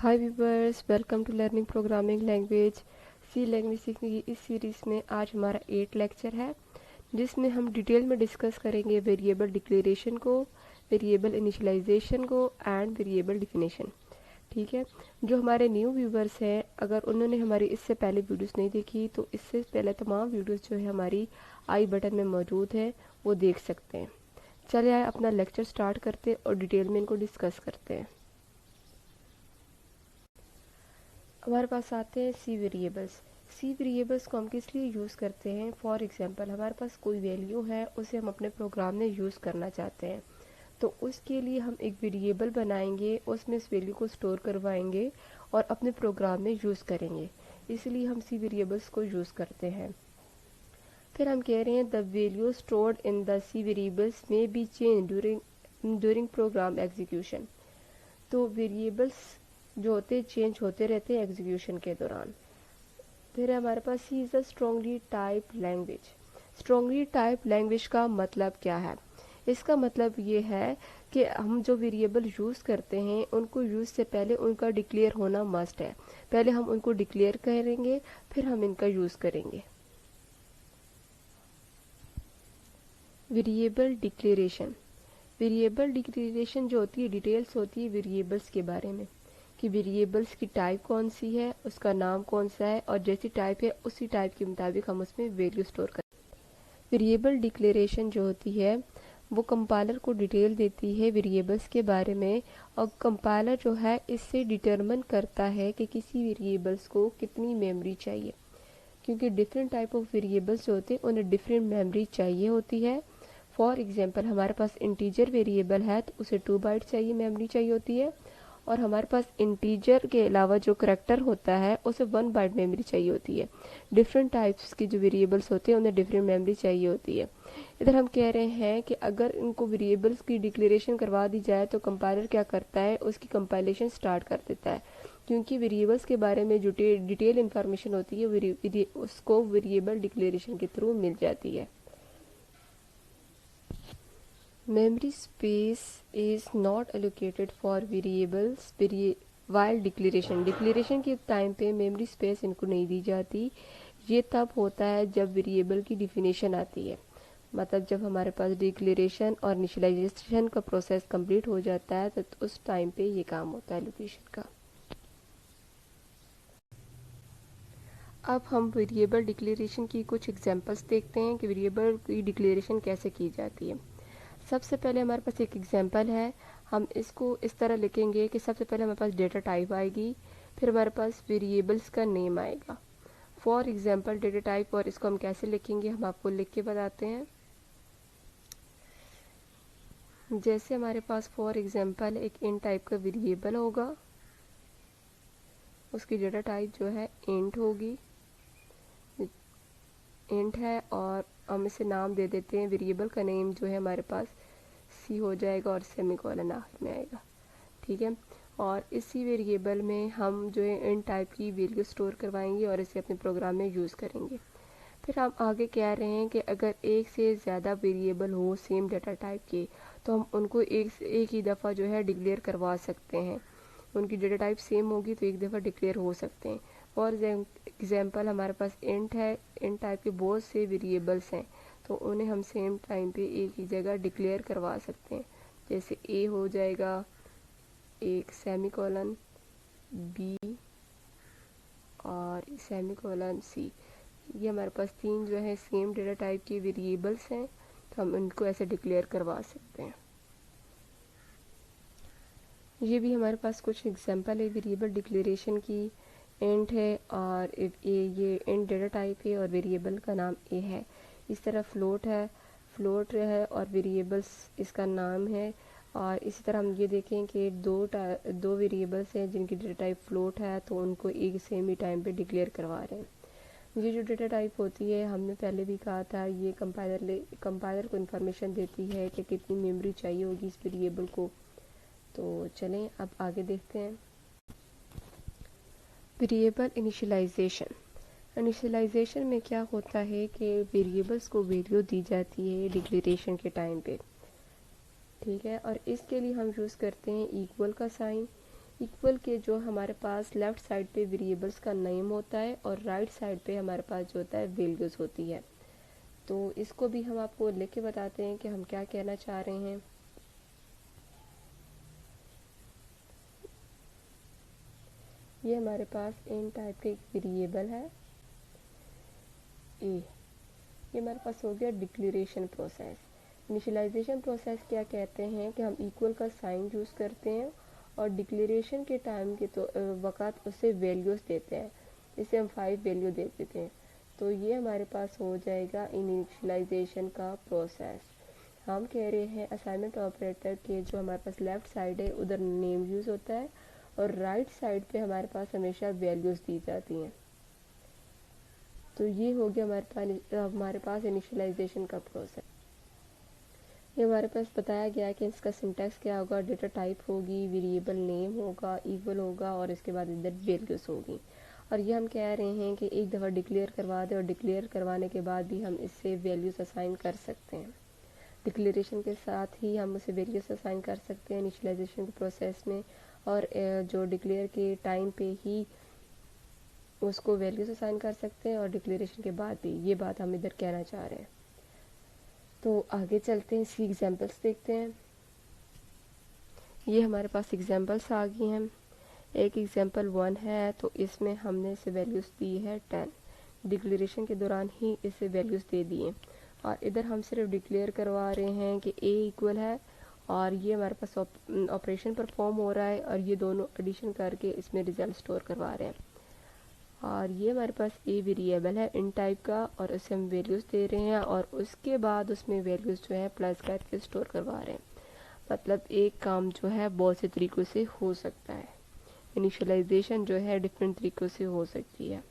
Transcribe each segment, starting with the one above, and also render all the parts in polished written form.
Hi viewers, welcome to learning programming language. C language सीखने की इस सीरीज़ में आज हमारा 8 लेक्चर है, जिसमें हम डिटेल में डिस्कस करेंगे वेरिएबल डिक्लेरेशन को, वेरिएबल इनिशियलाइजेशन को एंड वेरिएबल डिफिनेशन। ठीक है, जो हमारे न्यू व्यूवर्स हैं, अगर उन्होंने हमारी इससे पहले वीडियोस नहीं देखी तो इससे पहले तमाम वीडियोस जो है हमारी आई बटन में मौजूद है, वो देख सकते हैं। चलिए आए अपना लेक्चर स्टार्ट करते हैं और डिटेल में इनको डिस्कस करते हैं। हमारे पास आते हैं सी वेरिएबल्स। सी वेरिएबल्स को हम किस लिए यूज़ करते हैं? फॉर एग्जांपल, हमारे पास कोई वैल्यू है, उसे हम अपने प्रोग्राम में यूज़ करना चाहते हैं, तो उसके लिए हम एक वेरिएबल बनाएंगे, उसमें इस वैल्यू को स्टोर करवाएंगे और अपने प्रोग्राम में यूज़ करेंगे। इसलिए हम सी वेरिएबल्स को यूज़ करते हैं। फिर हम कह रहे हैं the value stored in the C variables may be change during program execution. तो वेरिएबल्स जो होते हैं चेंज होते रहते हैं एग्जीक्यूशन के दौरान। फिर हमारे पास C is a strongly type language. Strongly type language का मतलब क्या है? इसका मतलब ये है कि हम जो वेरिएबल यूज़ करते हैं उनको यूज़ से पहले उनका डिक्लेयर होना मस्ट है। पहले हम उनको डिक्लेयर करेंगे, फिर हम इनका यूज़ करेंगे। Variable declaration. वेरिएबल डिक्लेरेशन जो होती है, डिटेल्स होती है वेरिएबल्स के बारे में कि वेरिएबल्स की टाइप कौन सी है, उसका नाम कौन सा है, और जैसी टाइप है उसी टाइप के मुताबिक हम उसमें वैल्यू स्टोर करें। वेरिएबल डिक्लेरेशन जो होती है वो कंपाइलर को डिटेल देती है वेरिएबल्स के बारे में, और कंपाइलर जो है इससे डिटरमिन करता है कि किसी वेरिएबल्स को कितनी मेमोरी चाहिए, क्योंकि डिफरेंट टाइप ऑफ वेरिएबल्स जो होते हैं उन्हें डिफरेंट मेमोरी चाहिए होती है। फॉर एग्जांपल, हमारे पास इंटीजर वेरिएबल है तो उसे 2 बाइट चाहिए मेमोरी चाहिए होती है, और हमारे पास इंटीजर के अलावा जो करैक्टर होता है उसे 1 बाइट मेमोरी चाहिए होती है। डिफरेंट टाइप्स की जो वेरिएबल्स होते हैं उन्हें डिफरेंट मेमोरी चाहिए होती है। इधर हम कह रहे हैं कि अगर इनको वेरिएबल्स की डिक्लेरेशन करवा दी जाए तो कंपाइलर क्या करता है, उसकी कंपाइलेशन स्टार्ट कर देता है, क्योंकि वेरिएबल्स के बारे में जो डिटेल इन्फॉर्मेशन होती है उसको वेरिएबल डिक्लेरेशन के थ्रू मिल जाती है। Memory space is not allocated for variables while declaration के टाइम पे मेमोरी स्पेस इनको नहीं दी जाती। ये तब होता है जब वेरिएबल की डिफिनेशन आती है, मतलब जब हमारे पास डिक्लेरेशन और इनिशियलाइजेशन का प्रोसेस कंप्लीट हो जाता है तो उस टाइम पे ये काम होता है एलोकेशन का। अब हम वेरिएबल डिक्लेरेशन की कुछ एग्जांपल्स देखते हैं कि वेरिएबल की डिक्लेरेशन कैसे की जाती है। सबसे पहले हमारे पास एक एग्जांपल है, हम इसको इस तरह लिखेंगे कि सबसे पहले हमारे पास डेटा टाइप आएगी, फिर हमारे पास वेरिएबल्स का नेम आएगा। फॉर एग्जांपल डेटा टाइप, और इसको हम कैसे लिखेंगे हम आपको लिख के बताते हैं। जैसे हमारे पास फॉर एग्जांपल एक इंट टाइप का वेरिएबल होगा, उसकी डेटा टाइप जो है इंट होगी, इंट है, और हम इसे नाम दे देते हैं। वेरिएबल का नेम जो है हमारे पास सी हो जाएगा और सेमीकोलन आखिर में आएगा। ठीक है, और इसी वेरिएबल में हम जो है इन टाइप की वैल्यू स्टोर करवाएंगे और इसे अपने प्रोग्राम में यूज़ करेंगे। फिर हम आगे कह रहे हैं कि अगर एक से ज़्यादा वेरिएबल हो सेम डाटा टाइप के, तो हम उनको एक ही दफ़ा जो है डिक्लेयर करवा सकते हैं। उनकी डेटा टाइप सेम होगी तो एक दफ़ा डिक्लेयर हो सकते हैं। फॉर एग्जांपल, हमारे पास इंट है, इंट टाइप के बहुत से वेरिएबल्स हैं, तो उन्हें हम सेम टाइम पे एक ही जगह डिक्लेयर करवा सकते हैं। जैसे ए हो जाएगा एक सेमीकोलन, बी और सेमीकोलन सी। ये हमारे पास 3 जो है सेम डेटा टाइप के वेरिएबल्स हैं, तो हम इनको ऐसे डिक्लेयर करवा सकते हैं। ये भी हमारे पास कुछ एग्जांपल है वेरिएबल डिक्लेरेशन की। इंट है और ये इंट डेटा टाइप है और वेरिएबल का नाम ए है। इस तरह फ्लोट है और वेरिएबल्स इसका नाम है। और इसी तरह हम ये देखें कि दो वेरिएबल्स हैं जिनकी डेटा टाइप फ्लोट है, तो उनको एक सेम ही टाइम पे डिक्लेयर करवा रहे हैं। ये जो डेटा टाइप होती है, हमने पहले भी कहा था, ये कंपाइलर को इन्फॉर्मेशन देती है कि कितनी मेमोरी चाहिए होगी इस वेरिएबल को। तो चलें अब आगे देखते हैं। वेरिएबल इनिशियलाइजेशन में क्या होता है कि वेरिएबल्स को वैल्यू दी जाती है डिक्लेरेशन के टाइम पे। ठीक है, और इसके लिए हम यूज़ करते हैं इक्वल का साइन। इक्वल के जो हमारे पास लेफ्ट साइड पे वेरिएबल्स का नेम होता है और राइट साइड पे हमारे पास जो होता है वैल्यूज़ होती है। तो इसको भी हम आपको लिख के बताते हैं कि हम क्या कहना चाह रहे हैं। ये हमारे पास इन टाइप का एक वेरिएबल है ए। ये हमारे पास हो गया डिक्लेरेशन प्रोसेस। इनिशियलाइजेशन प्रोसेस क्या कहते हैं कि हम इक्वल का साइन यूज़ करते हैं और डिक्लेरेशन के टाइम के तो वक़्त उसे वैल्यूज़ देते हैं। इसे हम 5 वैल्यू दे देते हैं। तो ये हमारे पास हो जाएगा इनिशियलाइजेशन का प्रोसेस। हम कह रहे हैं असाइनमेंट ऑपरेटर के जो हमारे पास लेफ़्ट साइड है उधर नेम यूज़ होता है और राइट साइड पे हमारे पास हमेशा वैल्यूज़ दी जाती हैं। तो ये हो गया हमारे पास इनिशियलाइजेशन का प्रोसेस। ये हमारे पास बताया गया है कि इसका सिंटैक्स क्या होगा। डेटा टाइप होगी, वेरिएबल नेम होगा, इक्वल होगा और इसके बाद इधर वैल्यूज़ होगी। और ये हम कह रहे हैं कि एक दफ़ा डिक्लेयर करवा दें और डिक्लेयर करवाने के बाद भी हम इससे वैल्यूज़ असाइन कर सकते हैं। डिक्लेरेशन के साथ ही हम उसे वैल्यूज़ असाइन कर सकते हैं इनिशियलाइजेशन के प्रोसेस में, और जो डिक्लेयर के टाइम पे ही उसको वैल्यूज़ असाइन कर सकते हैं और डिक्लेरेशन के बाद भी। ये बात हम इधर कहना चाह रहे हैं। तो आगे चलते हैं, इसकी एग्जांपल्स देखते हैं। ये हमारे पास एग्जांपल्स आ गई हैं। एक एग्जांपल 1 है, तो इसमें हमने इसे वैल्यूज़ दी है 10। डिक्लेरेशन के दौरान ही इसे वैल्यूज़ दे दिए और इधर हम सिर्फ डिक्लेयर करवा रहे हैं कि ए इक्वल है और ये हमारे पास ऑपरेशन परफॉर्म हो रहा है और ये दोनों एडिशन करके इसमें रिजल्ट स्टोर करवा रहे हैं। और ये हमारे पास ए वेरिएबल है इन टाइप का और उसे हम वैल्यूज़ दे रहे हैं और उसके बाद उसमें वैल्यूज़ जो है प्लस करके स्टोर करवा रहे हैं। मतलब एक काम जो है बहुत से तरीक़ों से हो सकता है। इनिशियलाइजेशन जो है डिफरेंट तरीक़ों से हो सकती है।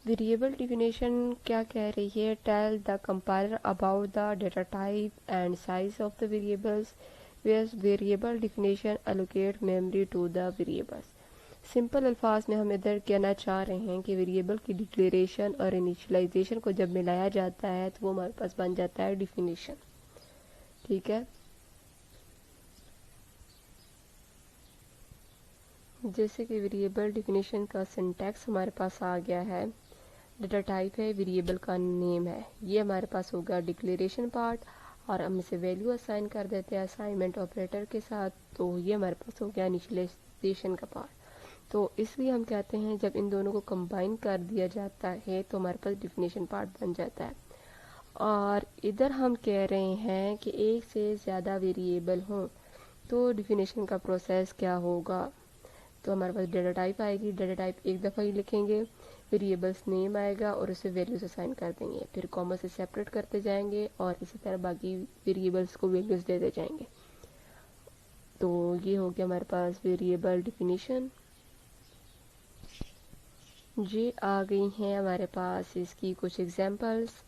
वेरिएबल डिफिनेशन क्या कह रही है? Tell the compiler about the data type and size of the variables. Variable definition allocate memory to the variables. Simple अल्फाज में हम इधर कहना चाह रहे हैं कि वेरिएबल की डिक्लेरेशन और इनिशियलाइजेशन को जब मिलाया जाता है तो वो हमारे पास बन जाता है डिफिनेशन। ठीक है, जैसे कि वेरिएबल डिफिनेशन का सिंटैक्स हमारे पास आ गया है। डेटा टाइप है, वेरिएबल का नेम है, ये हमारे पास होगा डिक्लेरेशन पार्ट और हम इसे वैल्यू असाइन कर देते हैं असाइनमेंट ऑपरेटर के साथ। तो ये हमारे पास हो गया इनिशियलाइजेशन का पार्ट। तो इसलिए हम कहते हैं जब इन दोनों को कंबाइन कर दिया जाता है तो हमारे पास डिफिनेशन पार्ट बन जाता है। और इधर हम कह रहे हैं कि एक से ज़्यादा वेरिएबल हों तो डिफिनेशन का प्रोसेस क्या होगा। तो हमारे पास डेटा टाइप आएगी, डेटा टाइप एक दफ़ा ही लिखेंगे, वेरिएबल्स नेम आएगा और उसे वैल्यूज असाइन कर देंगे, फिर कॉमा से सेपरेट करते जाएंगे और इसी तरह बाकी वेरिएबल्स को वैल्यूज देते जाएंगे। तो ये हो गया हमारे पास वेरिएबल डिफिनीशन। ये आ गई हैं हमारे पास इसकी कुछ एग्जांपल्स।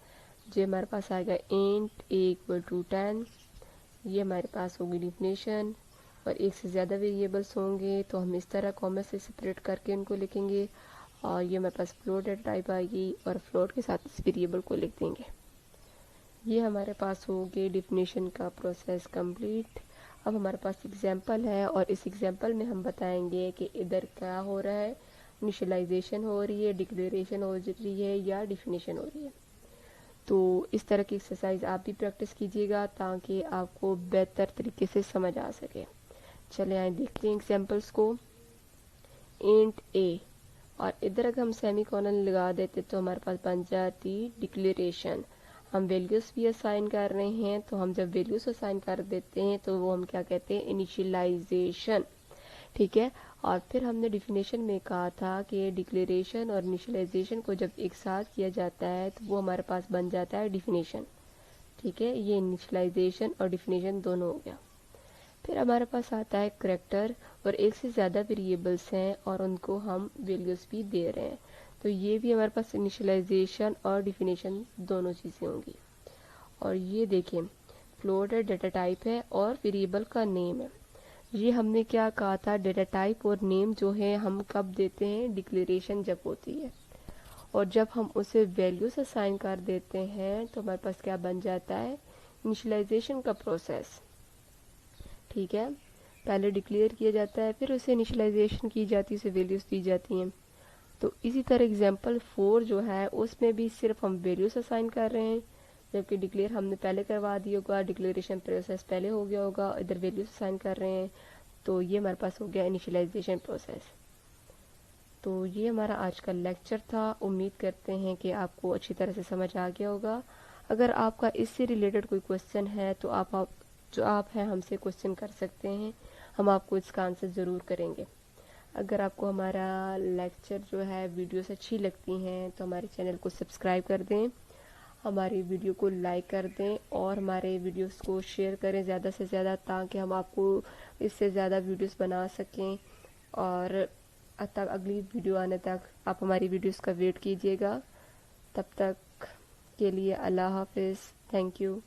जो हमारे पास आएगा इंट a इक्वल टू 10, ये हमारे पास होगी डिफिनेशन। और एक से ज़्यादा वेरिएबल्स होंगे तो हम इस तरह कॉमा से सेपरेट करके उनको लिखेंगे और ये हमारे पास फ्लोट डेटा टाइप आएगी और फ्लोट के साथ इस वेरिएबल को लिख देंगे। ये हमारे पास हो गए डिफिनेशन का प्रोसेस कंप्लीट। अब हमारे पास एग्जांपल है और इस एग्जांपल में हम बताएंगे कि इधर क्या हो रहा है, इनिशियलाइजेशन हो रही है, डिक्लेरेशन हो रही है या डिफिनेशन हो रही है। तो इस तरह की एक्सरसाइज आप भी प्रैक्टिस कीजिएगा ताकि आपको बेहतर तरीके से समझ आ सके। चले आए देखते हैं एग्जांपल्स को। इंट ए और इधर अगर हम सेमी कॉलन लगा देते तो हमारे पास बन जाती डिक्लेरेशन। हम वैल्यूज़ भी असाइन कर रहे हैं, तो हम जब वैल्यूज़ असाइन कर देते हैं तो वो हम क्या कहते हैं, इनिशियलाइजेशन। ठीक है, और फिर हमने डिफिनेशन में कहा था कि डिक्लेरेशन और इनिशियलाइजेशन को जब एक साथ किया जाता है तो वो हमारे पास बन जाता है डिफिनेशन। ठीक है, ये इनिशियलाइजेशन और डिफिनेशन दोनों हो गया। फिर हमारे पास आता है करैक्टर और एक से ज़्यादा वेरिएबल्स हैं और उनको हम वैल्यूज़ भी दे रहे हैं, तो ये भी हमारे पास इनिशियलाइजेशन और डिफिनेशन दोनों चीज़ें होंगी। और ये देखें, फ्लोट है, डेटा टाइप है और वेरिएबल का नेम है। ये हमने क्या कहा था, डेटा टाइप और नेम जो है हम कब देते हैं, डिक्लेरेशन जब होती है, और जब हम उसे वैल्यूज असाइन कर देते हैं तो हमारे पास क्या बन जाता है, इनिशियलाइजेशन का प्रोसेस। ठीक है, पहले डिक्लेयर किया जाता है, फिर उसे इनिशियलाइजेशन की जाती है, उसे वैल्यूज़ दी जाती हैं। तो इसी तरह एग्जांपल 4 जो है उसमें भी सिर्फ हम वैल्यूज असाइन कर रहे हैं, जबकि डिक्लेयर हमने पहले करवा दिया होगा, डिक्लेरेशन प्रोसेस पहले हो गया होगा, इधर वैल्यूज असाइन कर रहे हैं। तो ये हमारे पास हो गया इनिशियलाइजेशन प्रोसेस। तो ये हमारा आज का लेक्चर था। उम्मीद करते हैं कि आपको अच्छी तरह से समझ आ गया होगा। अगर आपका इससे रिलेटेड कोई क्वेश्चन है तो आप हैं हमसे क्वेश्चन कर सकते हैं, हम आपको इसका आंसर ज़रूर करेंगे। अगर आपको हमारा लेक्चर जो है वीडियोस अच्छी लगती हैं तो हमारे चैनल को सब्सक्राइब कर दें, हमारी वीडियो को लाइक कर दें और हमारे वीडियोस को शेयर करें ज़्यादा से ज़्यादा, ताकि हम आपको इससे ज़्यादा वीडियोस बना सकें। और तब अगली वीडियो आने तक आप हमारी वीडियोस का वेट कीजिएगा। तब तक के लिए अल्लाह हाफिज़। Thank you.